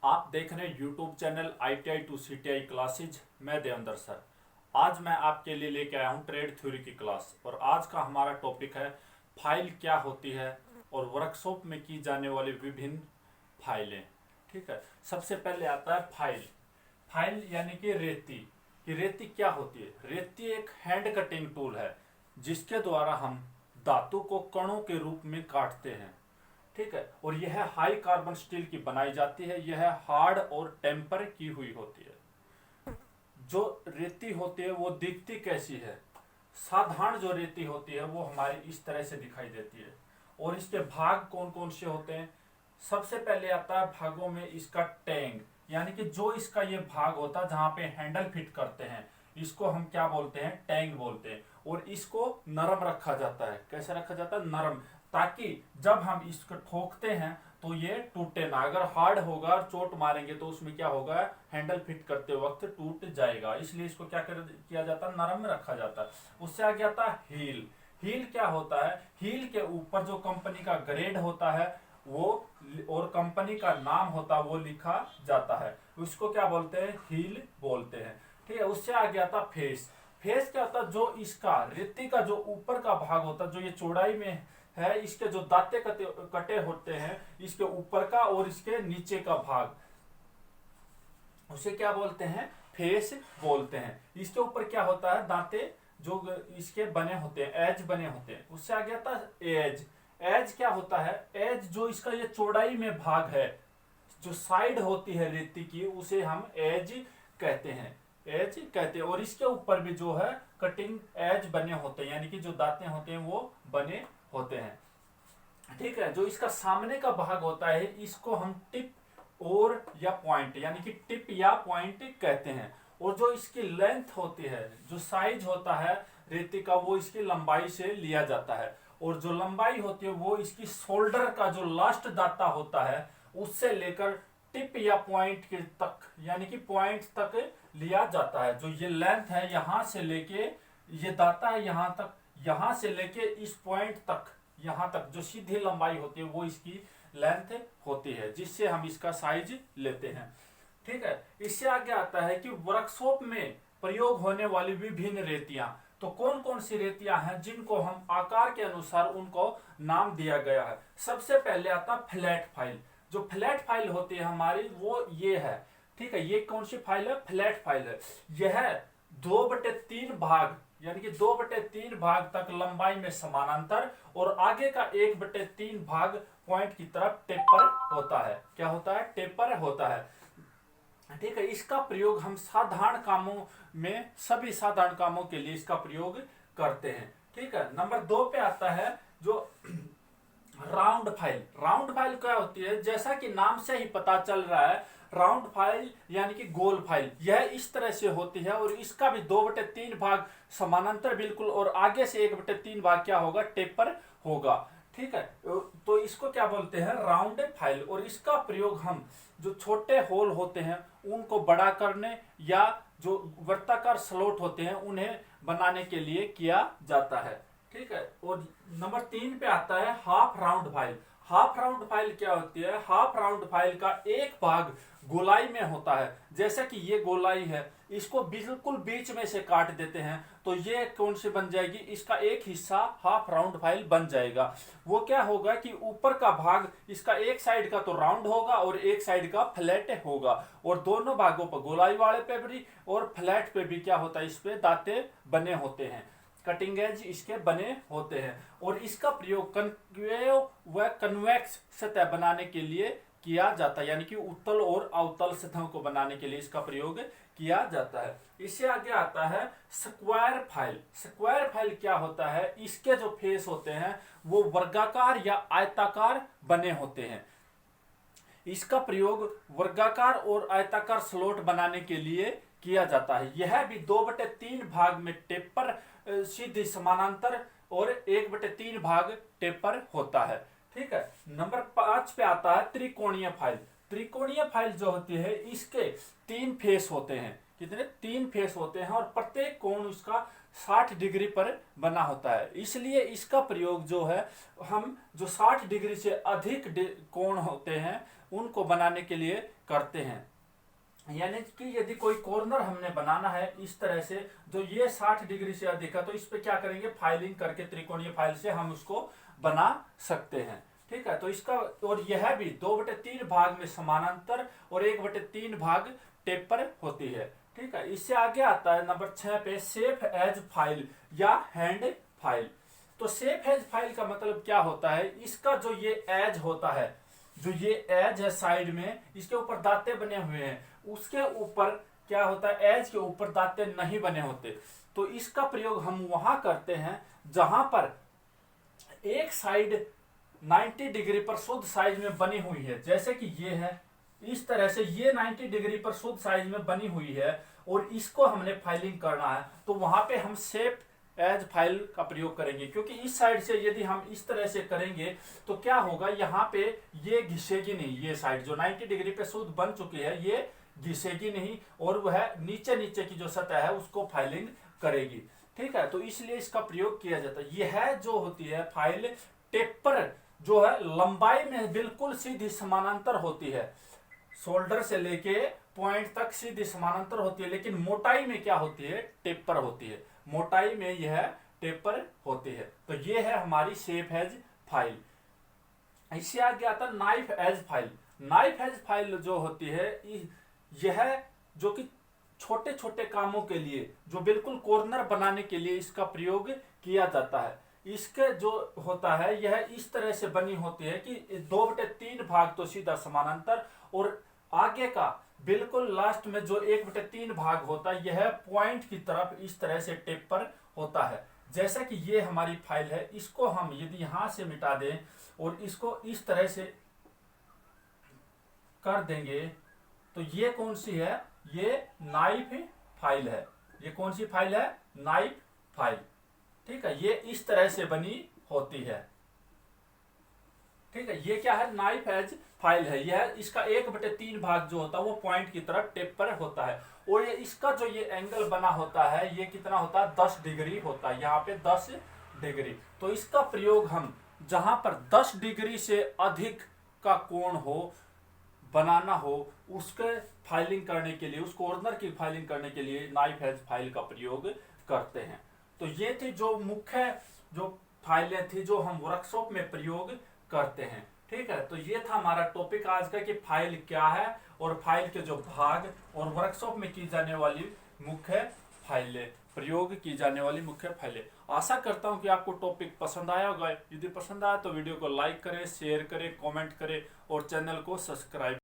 आप देख रहे हैं YouTube channel ITI to CTI classes. मैं देवेंद्र सर। आज मैं आपके लिए लेके आया हूँ ट्रेड थ्योरी की क्लास और आज का हमारा टॉपिक है फाइल क्या होती है और वर्कशॉप में की जाने वाली विभिन्न फाइलें। ठीक है, सबसे पहले आता है फाइल। फाइल यानी कि रेती। कि रेती क्या होती है? रेती एक हैंड कटिंग टूल है जिसके द्वारा हम धातु को कणों के रूप में काटते हैं। ठीक है, और यह हाई कार्बन स्टील की बनाई जाती है। यह हार्ड और टेम्पर की हुई होती है। जो रेती होती है वो दिखती कैसी है? साधारण जो रेती होती है वो हमारी इस तरह से दिखाई देती है। और इसके भाग कौन कौन से होते हैं? सबसे पहले आता है भागों में इसका टैंग, यानी कि जो इसका ये भाग होता है जहां पे हैंडल फिट करते हैं, इसको हम क्या बोलते हैं? टैंग बोलते हैं। और इसको नरम रखा जाता है। कैसे रखा जाता है? नरम, ताकि जब हम इसको ठोकते हैं तो ये टूटे ना। अगर हार्ड होगा और चोट मारेंगे तो उसमें क्या होगा? हैंडल फिट करते वक्त टूट जाएगा। इसलिए इसको क्या किया जाता है? नरम में रखा जाता है। उससे आगे आता है हील। हील क्या होता है? हील के ऊपर जो कंपनी का ग्रेड होता है वो और कंपनी का नाम होता है वो लिखा जाता है। उसको क्या बोलते हैं? हील बोलते हैं। ठीक है, उससे आगे आता फेस। फेस क्या होता है? जो इसका रेती का जो ऊपर का भाग होता है, जो ये चौड़ाई में है, इसके जो दांते कटे होते हैं, इसके ऊपर का और इसके नीचे का भाग, उसे क्या बोलते हैं? फेस बोलते हैं। इसके ऊपर क्या होता है? दांते जो इसके बने होते हैं, एज बने होते हैं। उससे आगे आता है एज। एज क्या होता है? एज जो इसका ये चौड़ाई में भाग है, जो साइड होती है रेती की, उसे हम एज कहते हैं। एज कहते हैं। और इसके ऊपर भी जो है कटिंग एज बने होते हैं, यानी कि जो दांते होते हैं वो बने होते हैं। ठीक है, जो इसका सामने का भाग होता है इसको हम टिप और या पॉइंट, यानी कि टिप या पॉइंट कहते हैं। और जो इसकी लेंथ होती है, जो साइज होता है रेती का, वो इसकी लंबाई से लिया जाता है। और जो लंबाई होती है वो इसकी शोल्डर का जो लास्ट दाता होता है उससे लेकर टिप या पॉइंट के तक, यानी कि पॉइंट तक लिया जाता है। जो ये लेंथ है यहां से लेके, ये दाता है यहां तक, यहां से लेके इस पॉइंट तक, यहां तक जो सीधी लंबाई होती है वो इसकी लेंथ होती है, जिससे हम इसका साइज लेते हैं। ठीक है, इससे आगे आता है कि वर्कशॉप में प्रयोग होने वाली विभिन्न रेतियां। तो कौन कौन सी रेतियां हैं जिनको हम आकार के अनुसार उनको नाम दिया गया है? सबसे पहले आता फ्लैट फाइल। जो फ्लैट फाइल होती है हमारी वो ये है। ठीक है, ये कौन सी फाइल है? फ्लैट फाइल है। यह 2/3 भाग, यानी कि 2/3 भाग तक लंबाई में समानांतर और आगे का 1/3 भाग पॉइंट की तरफ टेपर होता है। क्या होता है? टेपर होता है। ठीक है, इसका प्रयोग हम साधारण कामों में, सभी साधारण कामों के लिए इसका प्रयोग करते हैं। ठीक है, नंबर 2 पे आता है जो राउंड फाइल। राउंड फाइल क्या होती है? जैसा कि नाम से ही पता चल रहा है, राउंड फाइल यानी कि गोल फाइल, यह इस तरह से होती है और इसका भी 2/3 भाग समानांतर बिल्कुल और आगे से 1/3 भाग क्या होगा? टेपर होगा। ठीक है, तो इसको क्या बोलते हैं? Round file. और इसका प्रयोग हम जो छोटे होल होते हैं उनको बड़ा करने या जो वृत्ताकार स्लॉट होते हैं उन्हें बनाने के लिए किया जाता है। ठीक है, और नंबर 3 पे आता है half round file. Half round file क्या होती है? हाफ राउंड फाइल का एक भाग गोलाई में होता है। जैसा कि ये गोलाई है, इसको बिल्कुल बीच में से काट देते हैं तो ये कौन सी बन जाएगी? इसका एक हिस्सा हाफ राउंड फाइल बन जाएगा। वो क्या होगा कि ऊपर का भाग इसका एक साइड का तो राउंड होगा और एक साइड का फ्लैट होगा। और दोनों भागों पर, गोलाई वाले पे भी और फ्लैट पे भी क्या होता है? इस पे दांते बने होते हैं, कटिंग एज इसके बने होते हैं। और इसका प्रयोग कनवेव व कन्वेक्स सतह बनाने के लिए किया जाता है, यानी कि उत्तल और अवतल सतहों को बनाने के लिए इसका प्रयोग किया जाता है। इससे आगे आता है स्क्वायर फाइल। स्क्वायर फाइल क्या होता है? इसके जो फेस होते हैं वो वर्गाकार या आयताकार बने होते हैं। इसका प्रयोग वर्गाकार और आयताकार स्लॉट बनाने के लिए किया जाता है। यह भी 2/3 भाग में टेपर, सीधी समानांतर और 1/3 भाग टेपर होता है। ठीक है, नंबर 5 पे आता है त्रिकोणीय फाइल। त्रिकोणीय फाइल जो होती है इसके 3 फेस होते हैं। कितने? 3 फेस होते हैं और प्रत्येक कोण उसका 60 डिग्री पर बना होता है। इसलिए इसका प्रयोग जो है, हम जो 60 डिग्री से अधिक कोण होते हैं उनको बनाने के लिए करते हैं। यानी कि यदि कोई कॉर्नर हमने बनाना है इस तरह से, जो ये 60 डिग्री से अधिक है, तो इस पे क्या करेंगे, फाइलिंग करके त्रिकोणीय फाइल से हम उसको बना सकते हैं। ठीक है, तो इसका और यह भी 2/3 भाग में समानांतर और 1/3 भाग टेपर होती है। ठीक है, इससे आगे आता है नंबर 6 पे सेफ एज फाइल या हैंड फाइल। तो सेफ एज फाइल का मतलब क्या होता है, इसका जो ये एज होता है, जो ये एज है साइड में, इसके ऊपर दांते बने हुए हैं, उसके ऊपर क्या होता है, एज के ऊपर दांते नहीं बने होते। तो इसका प्रयोग हम वहां करते हैं जहां पर एक साइड 90 डिग्री पर शुद्ध साइज में बनी हुई है, जैसे कि ये है, इस तरह से ये 90 डिग्री पर शुद्ध साइज में बनी हुई है और इसको हमने फाइलिंग करना है, तो वहां पे हम सेफ एज फाइल का प्रयोग करेंगे। क्योंकि इस साइड से यदि हम इस तरह से करेंगे तो क्या होगा, यहाँ पे ये घिसेगी नहीं, ये साइड जो 90 डिग्री पे शुद्ध बन चुकी है ये घिसेगी नहीं और वह नीचे नीचे की जो सतह है उसको फाइलिंग करेगी। ठीक है, तो इसलिए इसका प्रयोग किया जाता है। यह जो होती है फाइल टेपर जो है लंबाई में बिल्कुल सीधी समानांतर होती है, शोल्डर से लेके पॉइंट तक सीधी समानांतर होती है, लेकिन मोटाई में क्या होती है, टेपर होती है, मोटाई में यह टेपर होती है। तो ये है हमारी सेफ एज फाइल। इससे आगे आता है knife edge file. Knife edge file जो होती है, यह जो कि छोटे छोटे कामों के लिए, जो बिल्कुल कॉर्नर बनाने के लिए इसका प्रयोग किया जाता है। इसके जो होता है यह इस तरह से बनी होती है कि 2/3 भाग तो सीधा समानांतर और आगे का बिल्कुल लास्ट में जो 1/3 भाग होता है यह पॉइंट की तरफ इस तरह से टेपर होता है। जैसा कि ये हमारी फाइल है, इसको हम यदि यहां से मिटा दें और इसको इस तरह से कर देंगे तो ये कौन सी है, ये नाइफ फाइल है। ये कौन सी फाइल है, नाइफ फाइल। ठीक है, ये इस तरह से बनी होती है। ठीक है, ये क्या है, नाइफ एज फाइल है। यह इसका 1/3 भाग जो होता है वो पॉइंट की तरफ टेपर होता है और ये इसका जो ये एंगल बना होता है ये कितना होता है, 10 डिग्री होता है, यहाँ पे 10 डिग्री। तो इसका प्रयोग हम जहां पर 10 डिग्री से अधिक का कोण हो, बनाना हो, उसके फाइलिंग करने के लिए, उस कॉर्नर की फाइलिंग करने के लिए नाइफ एज फाइल का प्रयोग करते हैं। तो ये थी जो मुख्य जो फाइलें थी जो हम वर्कशॉप में प्रयोग करते हैं। ठीक है, तो ये था हमारा टॉपिक आज का कि फाइल क्या है और फाइल के जो भाग और वर्कशॉप में की जाने वाली मुख्य फाइलें, प्रयोग की जाने वाली मुख्य फाइलें। आशा करता हूं कि आपको टॉपिक पसंद आया होगा। यदि पसंद आया तो वीडियो को लाइक करें, शेयर करें, कमेंट करें और चैनल को सब्सक्राइब